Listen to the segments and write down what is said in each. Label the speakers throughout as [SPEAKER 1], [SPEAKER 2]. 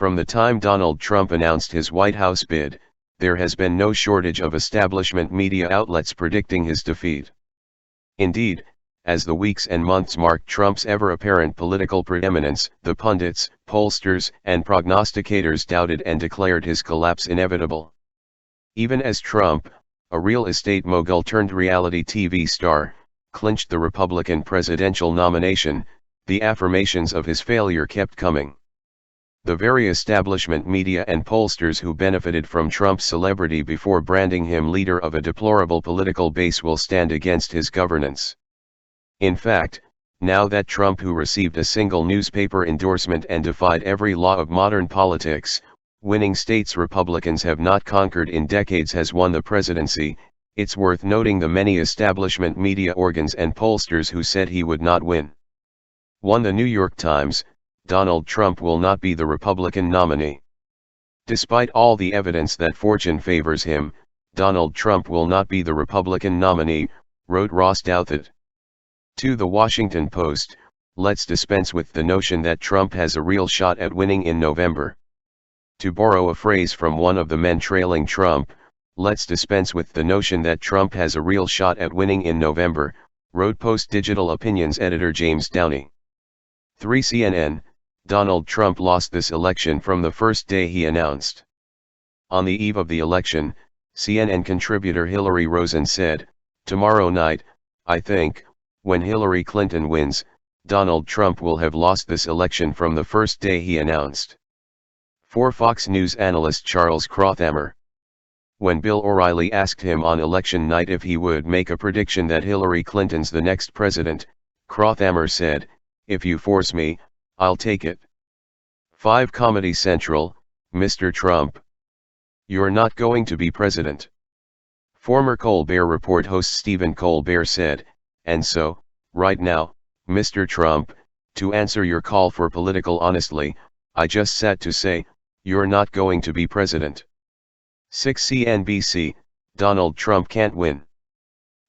[SPEAKER 1] From the time Donald Trump announced his White House bid, there has been no shortage of establishment media outlets predicting his defeat. Indeed, as the weeks and months marked Trump's ever-apparent political preeminence, the pundits, pollsters, and prognosticators doubted and declared his collapse inevitable. Even as Trump, a real estate mogul turned reality TV star, clinched the Republican presidential nomination, the affirmations of his failure kept coming. The very establishment media and pollsters who benefited from Trump's celebrity before branding him leader of a deplorable political base will stand against his governance. In fact, now that Trump, who received a single newspaper endorsement and defied every law of modern politics, winning states Republicans have not conquered in decades, has won the presidency, it's worth noting the many establishment media organs and pollsters who said he would not win. 1. The New York Times: Donald Trump will not be the Republican nominee. Despite all the evidence that fortune favors him, Donald Trump will not be the Republican nominee, wrote Ross Douthat. 2. The Washington Post: let's dispense with the notion that Trump has a real shot at winning in November. To borrow a phrase from one of the men trailing Trump, let's dispense with the notion that Trump has a real shot at winning in November, wrote Post Digital Opinions editor James Downey. 3. CNN: Donald Trump lost this election from the first day he announced. On the eve of the election, CNN contributor Hillary Rosen said, "Tomorrow night, I think, when Hillary Clinton wins, Donald Trump will have lost this election from the first day he announced." 4. Fox News analyst Charles Krauthammer: when Bill O'Reilly asked him on election night if he would make a prediction that Hillary Clinton's the next president, Krauthammer said, "If you force me, I'll take it." 5. Comedy Central: Mr. Trump, you're not going to be president. Former Colbert Report host Stephen Colbert said, "And so, right now, Mr. Trump, to answer your call for political honesty, I just sat to say, you're not going to be president." 6. CNBC: Donald Trump can't win.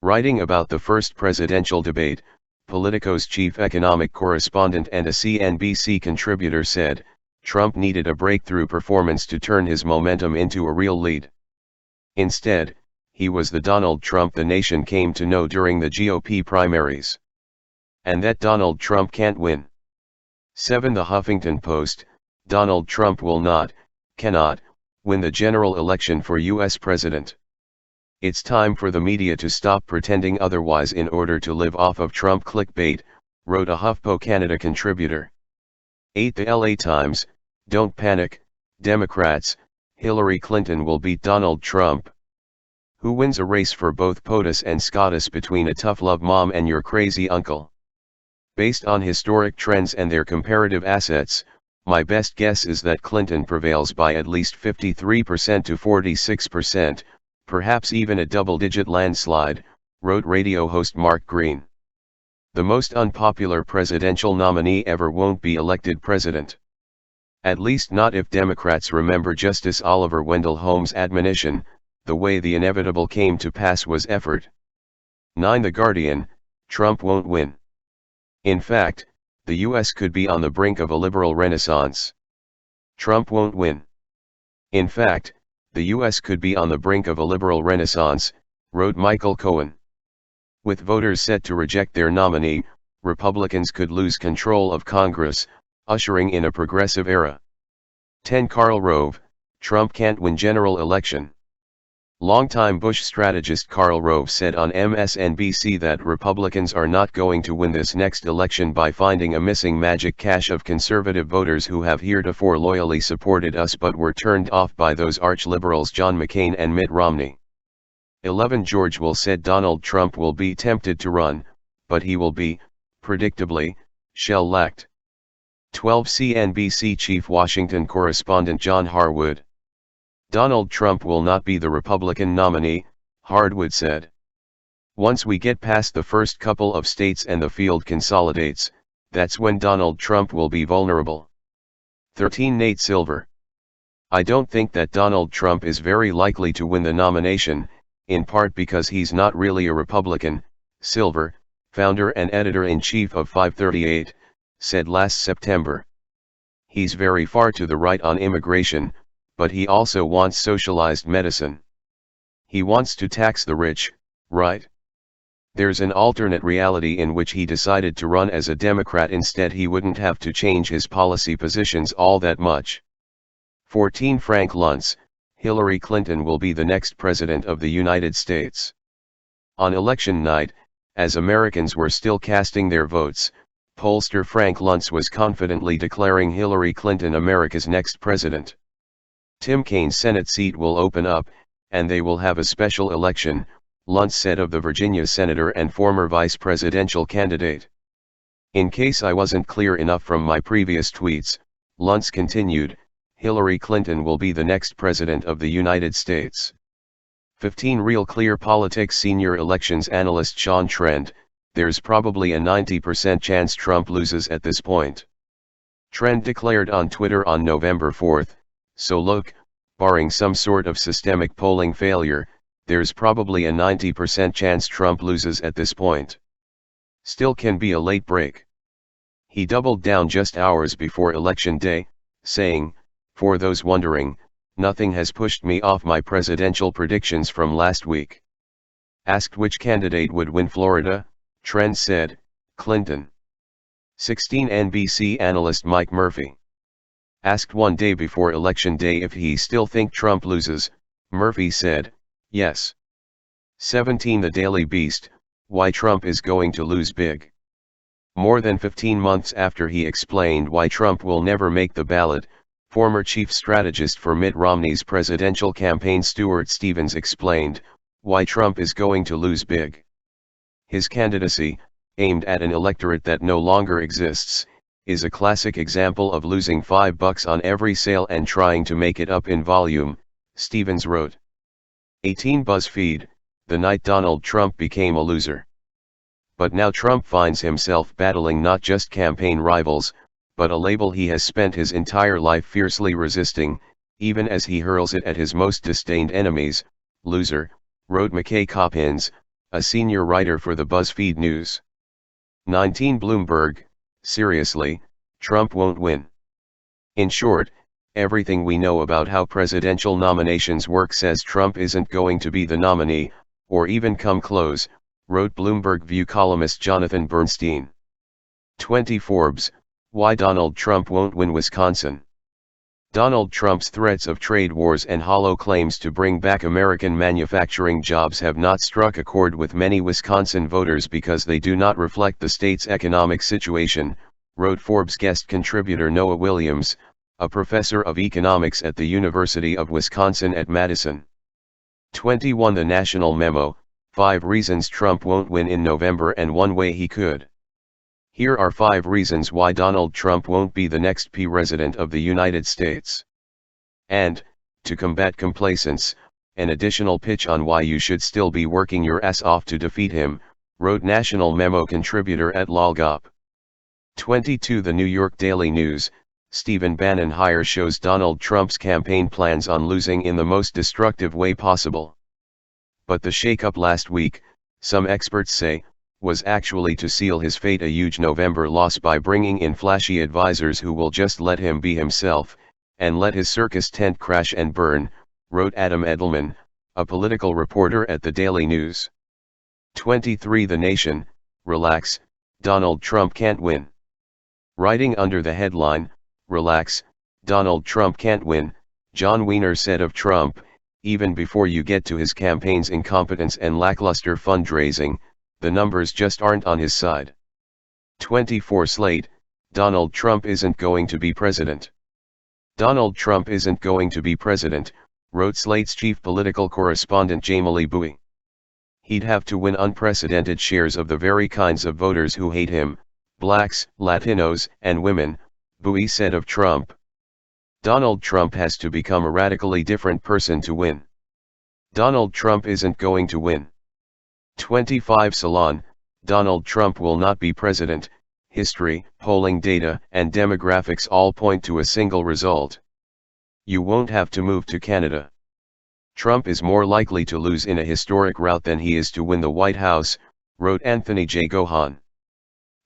[SPEAKER 1] Writing about the first presidential debate, Politico's chief economic correspondent and a CNBC contributor said, Trump needed a breakthrough performance to turn his momentum into a real lead. Instead, he was the Donald Trump the nation came to know during the GOP primaries. And that Donald Trump can't win. 7. The Huffington Post: Donald Trump will not, cannot, win the general election for U.S. president. It's time for the media to stop pretending otherwise in order to live off of Trump clickbait, wrote a HuffPo Canada contributor. 8. The LA Times: don't panic, Democrats, Hillary Clinton will beat Donald Trump. Who wins a race for both POTUS and SCOTUS between a tough love mom and your crazy uncle? Based on historic trends and their comparative assets, my best guess is that Clinton prevails by at least 53% to 46%, perhaps even a double-digit landslide, wrote radio host Mark Green. The most unpopular presidential nominee ever won't be elected president. At least not if Democrats remember Justice Oliver Wendell Holmes' admonition, the way the inevitable came to pass was effort. 9. The Guardian: Trump won't win. In fact, the U.S. could be on the brink of a liberal renaissance. Trump won't win. In fact, the U.S. could be on the brink of a liberal renaissance, wrote Michael Cohen. With voters set to reject their nominee, Republicans could lose control of Congress, ushering in a progressive era. 10. Karl Rove: Trump can't win general election. Longtime Bush strategist Karl Rove said on MSNBC that Republicans are not going to win this next election by finding a missing magic cache of conservative voters who have heretofore loyally supported us but were turned off by those arch-liberals John McCain and Mitt Romney. 11. George Will said Donald Trump will be tempted to run, but he will be, predictably, shell-lacked. 12. CNBC chief Washington correspondent John Harwood: Donald Trump will not be the Republican nominee, Harwood said. Once we get past the first couple of states and the field consolidates, that's when Donald Trump will be vulnerable. 13. Nate Silver: I don't think that Donald Trump is very likely to win the nomination, in part because he's not really a Republican, Silver, founder and editor-in-chief of 538, said last September. He's very far to the right on immigration, but he also wants socialized medicine. He wants to tax the rich, right? There's an alternate reality in which he decided to run as a Democrat instead. He wouldn't have to change his policy positions all that much. 14 Frank Luntz, Hillary Clinton will be the next president of the United States. On election night, as Americans were still casting their votes, pollster Frank Luntz was confidently declaring Hillary Clinton America's next president. Tim Kaine's Senate seat will open up, and they will have a special election, Luntz said of the Virginia senator and former vice presidential candidate. In case I wasn't clear enough from my previous tweets, Luntz continued, Hillary Clinton will be the next president of the United States. 15 Real Clear Politics senior elections analyst Sean Trent, there's probably a 90% chance Trump loses at this point. Trent declared on Twitter on November 4, so look, barring some sort of systemic polling failure, there's probably a 90% chance Trump loses at this point. Still can be a late break. He doubled down just hours before Election Day, saying, for those wondering, nothing has pushed me off my presidential predictions from last week. Asked which candidate would win Florida, Trent said, Clinton. 16 NBC analyst Mike Murphy. Asked one day before Election Day if he still think Trump loses, Murphy said, yes. 17 The Daily Beast, why Trump is going to lose big. More than 15 months after he explained why Trump will never make the ballot, former chief strategist for Mitt Romney's presidential campaign Stuart Stevens explained why Trump is going to lose big. His candidacy, aimed at an electorate that no longer exists, is a classic example of losing $5 on every sale and trying to make it up in volume, Stevens wrote. 18 BuzzFeed, the night Donald Trump became a loser. But now Trump finds himself battling not just campaign rivals, but a label he has spent his entire life fiercely resisting, even as he hurls it at his most disdained enemies, loser, wrote McKay Coppins, a senior writer for the BuzzFeed News. 19 Bloomberg, seriously, Trump won't win. In short, everything we know about how presidential nominations work says Trump isn't going to be the nominee, or even come close, wrote Bloomberg View columnist Jonathan Bernstein. 20 Forbes, why Donald Trump won't win Wisconsin. Donald Trump's threats of trade wars and hollow claims to bring back American manufacturing jobs have not struck a chord with many Wisconsin voters because they do not reflect the state's economic situation, wrote Forbes guest contributor Noah Williams, a professor of economics at the University of Wisconsin at Madison. 21 The National Memo, 5 reasons Trump won't win in November and one way he could. Here are 5 reasons why Donald Trump won't be the next president of the United States. And, to combat complacence, an additional pitch on why you should still be working your ass off to defeat him, wrote National Memo contributor at Lolgop. 22 The New York Daily News, Stephen Bannon hire shows Donald Trump's campaign plans on losing in the most destructive way possible. But the shakeup last week, some experts say, was actually to seal his fate, a huge November loss by bringing in flashy advisors who will just let him be himself, and let his circus tent crash and burn, wrote Adam Edelman, a political reporter at the Daily News. 23 The Nation, relax, Donald Trump can't win. Writing under the headline, Relax, Donald Trump can't win, John Wiener said of Trump, even before you get to his campaign's incompetence and lackluster fundraising, the numbers just aren't on his side. 24 Slate, Donald Trump isn't going to be president. Donald Trump isn't going to be president, wrote Slate's chief political correspondent Jamily Bouie. He'd have to win unprecedented shares of the very kinds of voters who hate him, blacks, Latinos, and women, Bouie said of Trump. Donald Trump has to become a radically different person to win. Donald Trump isn't going to win. 25 Salon, Donald Trump will not be president. History, polling data, and demographics all point to a single result. You won't have to move to Canada. Trump is more likely to lose in a historic rout than he is to win the White House, wrote Anthony J. Gohan.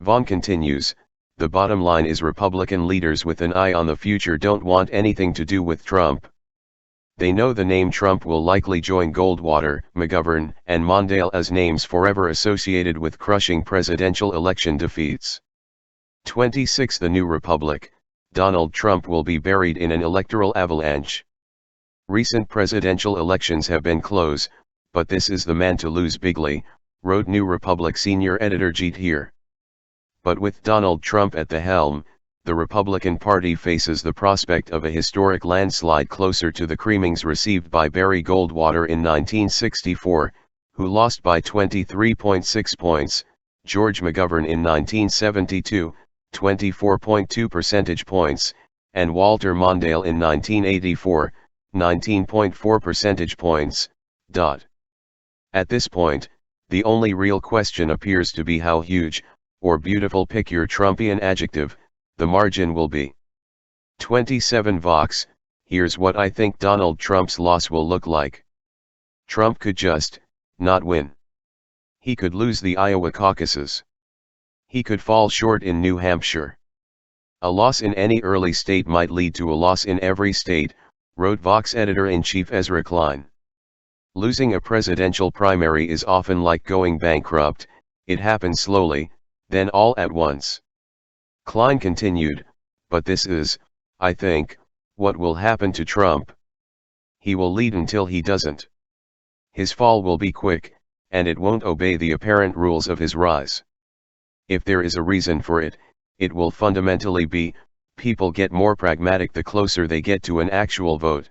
[SPEAKER 1] Vaughn continues, The bottom line is Republican leaders with an eye on the future don't want anything to do with Trump. They know the name Trump will likely join Goldwater, McGovern, and Mondale as names forever associated with crushing presidential election defeats. 26. The New Republic, Donald Trump will be buried in an electoral avalanche. Recent presidential elections have been close, but this is the man to lose bigly, wrote New Republic senior editor Jeet Heer. But with Donald Trump at the helm, the Republican Party faces the prospect of a historic landslide closer to the creamings received by Barry Goldwater in 1964, who lost by 23.6 points, George McGovern in 1972, 24.2 percentage points, and Walter Mondale in 1984, 19.4 percentage points. At this point, the only real question appears to be how huge, or beautiful, pick your Trumpian adjective, the margin will be. 27. Vox, here's what I think Donald Trump's loss will look like. Trump could just not win. He could lose the Iowa caucuses. He could fall short in New Hampshire. A loss in any early state might lead to a loss in every state, wrote Vox editor-in-chief Ezra Klein. Losing a presidential primary is often like going bankrupt, it happens slowly, then all at once. Klein continued, but this is, I think, what will happen to Trump. He will lead until he doesn't. His fall will be quick, and it won't obey the apparent rules of his rise. If there is a reason for it, it will fundamentally be, people get more pragmatic the closer they get to an actual vote.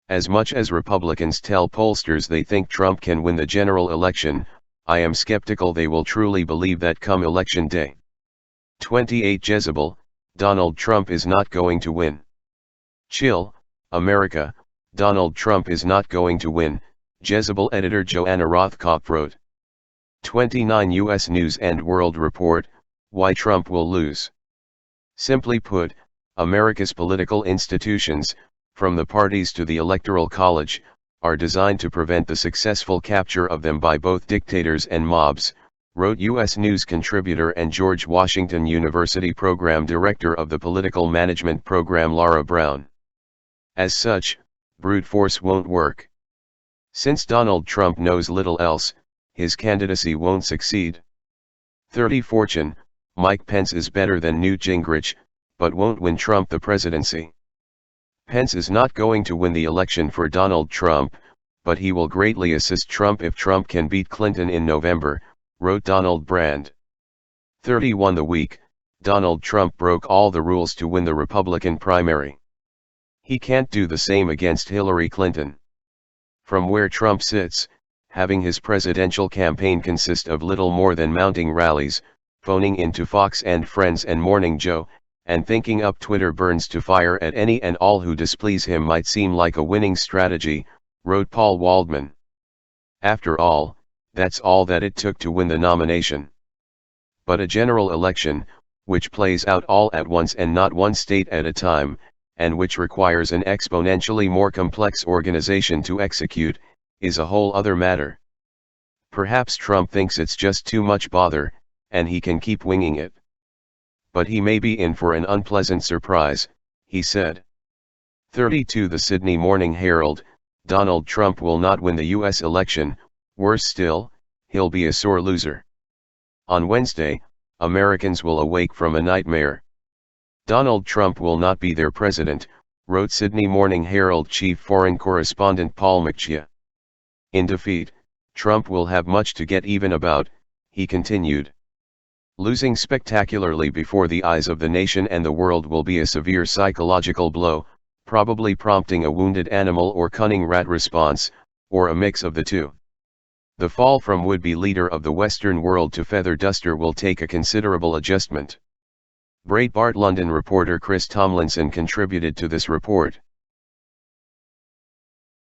[SPEAKER 1] As much as Republicans tell pollsters they think Trump can win the general election, I am skeptical they will truly believe that come election day. 28. Jezebel, Donald Trump is not going to win. Chill, America, Donald Trump is not going to win, Jezebel editor Joanna Rothkopf wrote. 29. U.S. News and World Report, Why Trump Will Lose. Simply put, America's political institutions, from the parties to the Electoral College, are designed to prevent the successful capture of them by both dictators and mobs, wrote U.S. News contributor and George Washington University program director of the Political Management Program Laura Brown. As such, brute force won't work. Since Donald Trump knows little else, his candidacy won't succeed. 30. Fortune, Mike Pence is better than Newt Gingrich, but won't win Trump the presidency. Pence is not going to win the election for Donald Trump, but he will greatly assist Trump if Trump can beat Clinton in November, wrote Donald Brand. 31. The week, Donald Trump broke all the rules to win the Republican primary. He can't do the same against Hillary Clinton. From where Trump sits, having his presidential campaign consist of little more than mounting rallies, phoning into Fox and Friends and Morning Joe, and thinking up Twitter burns to fire at any and all who displease him might seem like a winning strategy, wrote Paul Waldman. After all, that's all that it took to win the nomination. But a general election, which plays out all at once and not one state at a time, and which requires an exponentially more complex organization to execute, is a whole other matter. Perhaps Trump thinks it's just too much bother, and he can keep winging it. But he may be in for an unpleasant surprise, he said. 32. The Sydney Morning Herald, Donald Trump will not win the U.S. election, worse still, he'll be a sore loser. On Wednesday, Americans will awake from a nightmare. Donald Trump will not be their president, wrote Sydney Morning Herald chief foreign correspondent Paul McChia. In defeat, Trump will have much to get even about, he continued. Losing spectacularly before the eyes of the nation and the world will be a severe psychological blow, probably prompting a wounded animal or cunning rat response, or a mix of the two. The fall from would-be leader of the Western world to feather duster will take a considerable adjustment. Breitbart London reporter Chris Tomlinson contributed to this report.